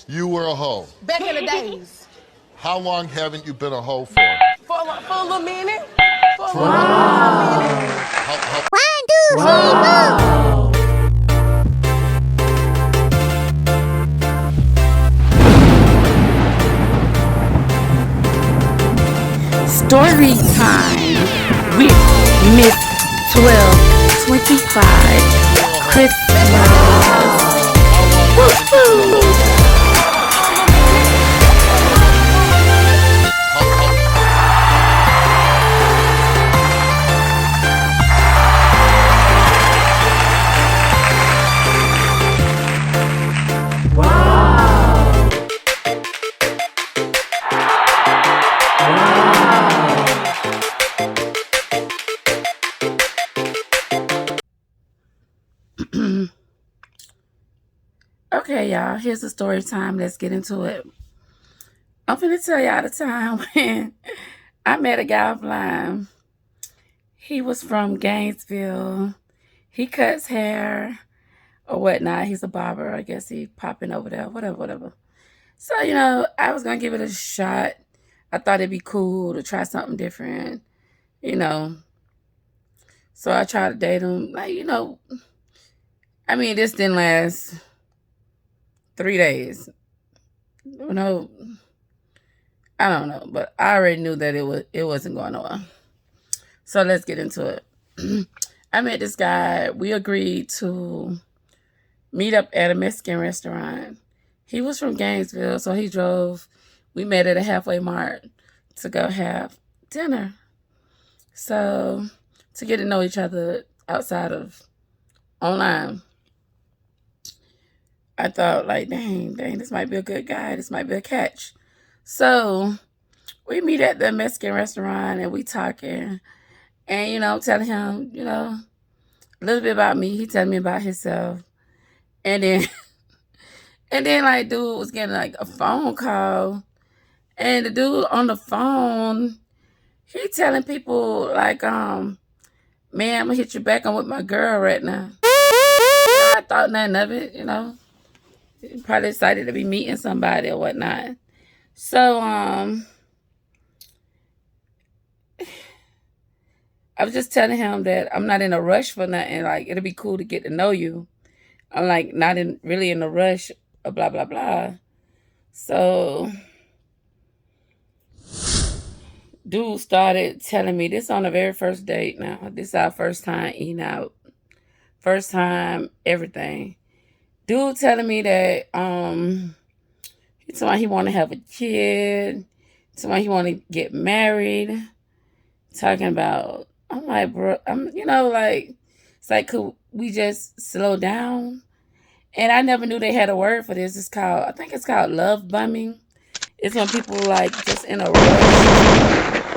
You were a hoe. Back in the days. How long haven't you been a hoe for? For a little minute. For a For little a minute. little For a minute. little minute. How, Story time with Miss 1225 you were a hoe. Christmas. How long haven't you been a hoe Woo-hoo. for? For a little minute. For a little minute. How, Okay, y'all, here's the story time. Let's get into it. I'm finna tell y'all the time when I met a guy offline. He was from Gainesville. He cuts hair or whatnot. He's a barber. I guess he popping over there. Whatever. So, I was gonna give it a shot. I thought it'd be cool to try something different, you know. So I tried to date him. This didn't last 3 days. No, I don't know, but I already knew that it wasn't going on. So let's get into it. I met this guy. We agreed to meet up at a Mexican restaurant. He was from Gainesville, so he drove. We met at a halfway mark to go have dinner. So to get to know each other outside of online, I thought like, dang, this might be a good guy. This might be a catch. So we meet at the Mexican restaurant and we talking. And, I'm telling him, a little bit about me. He telling me about himself. And then like dude was getting like a phone call. And the dude on the phone, he telling people like, man, I'm gonna hit you back. I'm with my girl right now. I thought nothing of it. Probably excited to be meeting somebody or whatnot. So I was just telling him that I'm not in a rush for nothing. Like it'll be cool to get to know you. I'm like not really in a rush or blah blah blah. So dude started telling me this on the very first date now. This is our first time eating out. First time everything. Dude telling me that he told me he wanna have a kid. Told me he wanna get married. Talking about I'm like, bro, like it's like could we just slow down? And I never knew they had a word for this. I think it's called love bumming. It's when people like just in a rush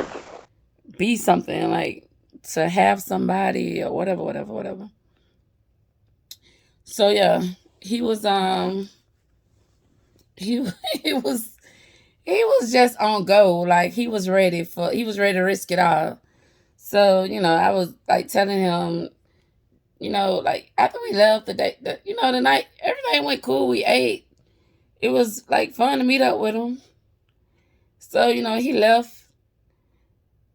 to be something, like to have somebody or whatever. So yeah, he was he he was he was just on go. Like he was ready to risk it all. So, I was like telling him, like after we left the night, everything went cool. We ate. It was like fun to meet up with him. So, he left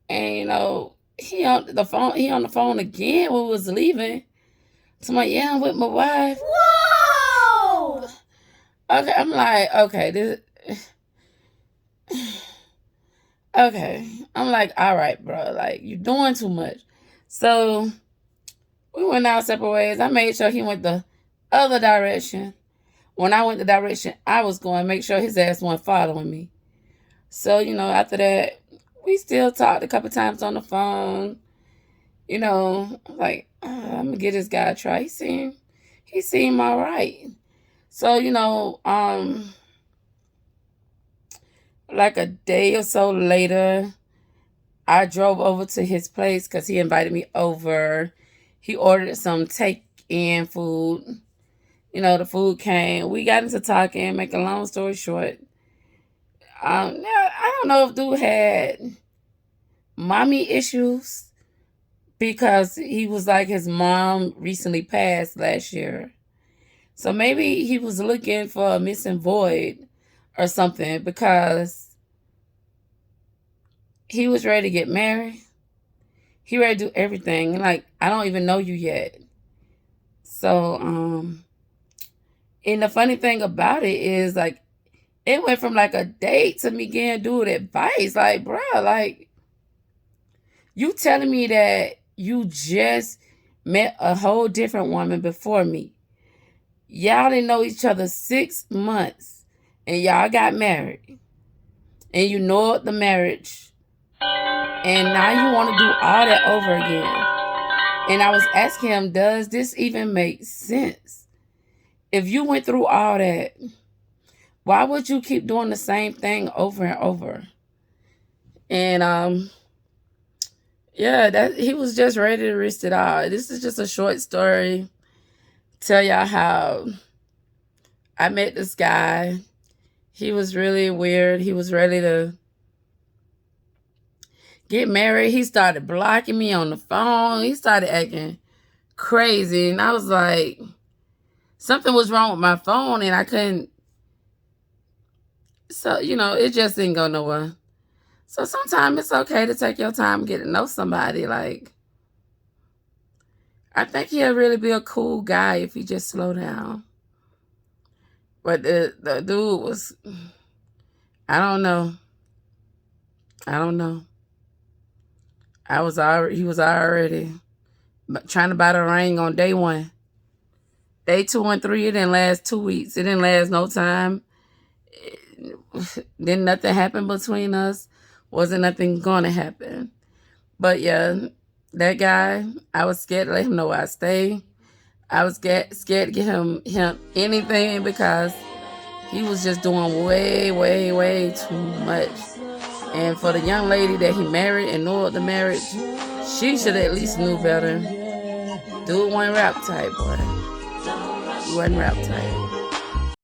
and he on the phone again when we was leaving. So I'm like, yeah, I'm with my wife. Whoa! Okay, I'm like, okay, this okay. I'm like, all right, bro, like you're doing too much. So we went our separate ways. I made sure he went the other direction. When I went the direction I was going, make sure his ass wasn't following me. So, after that, we still talked a couple times on the phone. Like, I'm gonna give this guy a try. He seemed all right. So, like a day or so later, I drove over to his place because he invited me over. He ordered some take-in food. The food came. We got into talking. Make a long story short, now I don't know if dude had mommy issues because he was like his mom recently passed last year. So maybe he was looking for a missing void or something because he was ready to get married. He ready to do everything. Like, I don't even know you yet. So, and the funny thing about it is, like, it went from like a date to me getting dude advice. Like, bro, like, you telling me that you just met a whole different woman before me. Y'all didn't know each other 6 months and y'all got married. And you know the marriage. And now you want to do all that over again. And I was asking him, does this even make sense? If you went through all that, why would you keep doing the same thing over and over? And yeah, that he was just ready to risk it all. This is just a short story. Tell y'all how I met this guy. He was really weird. He was ready to get married. He started blocking me on the phone. He started acting crazy. And I was like, something was wrong with my phone and I couldn't. So, it just didn't go nowhere. So sometimes it's okay to take your time and get to know somebody. Like, I think he'll really be a cool guy if he just slow down. But the dude was, I don't know. He was already trying to buy the ring on day 1. Day 2 and 3, it didn't last 2 weeks. It didn't last no time. Didn't nothing happen between us. Wasn't nothing gonna happen. But yeah, that guy, I was scared to let him know where I stay. I was scared to give him anything because he was just doing way, way, way too much. And for the young lady that he married and knew of the marriage, she should at least knew better. Dude wasn't rap type, boy. He wasn't rap type.